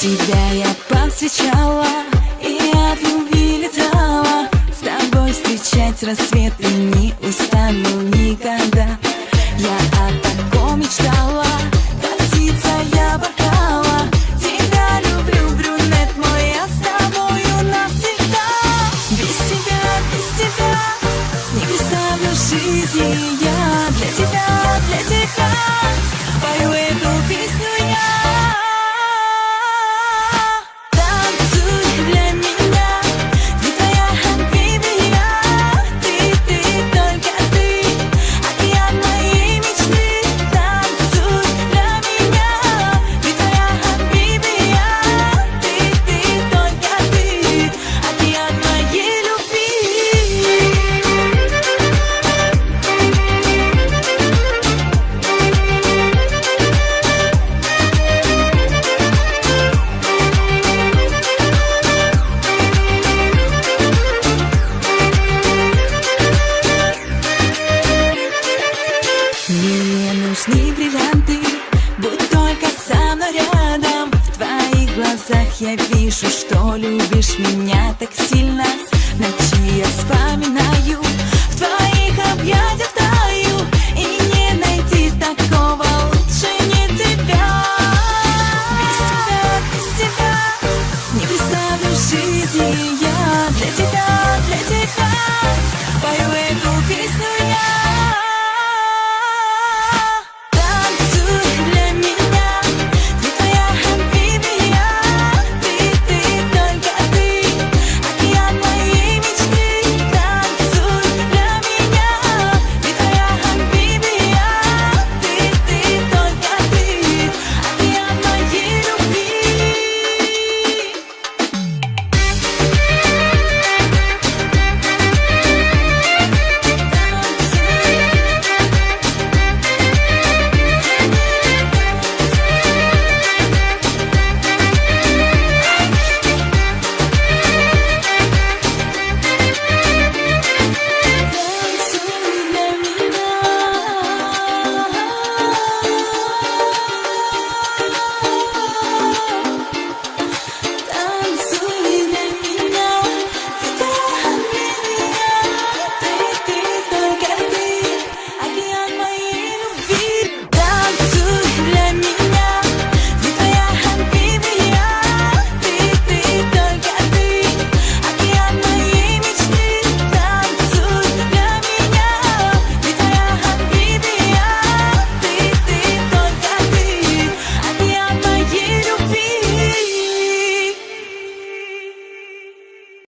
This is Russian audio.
Тебя я повстречала и от любви летала. С тобой встречать рассветы не устану никогда. Я о таком мечтала, как птица я порхала. Тебя люблю, брюнет мой, я с тобою навсегда. Без тебя не представлю жизни я. Для тебя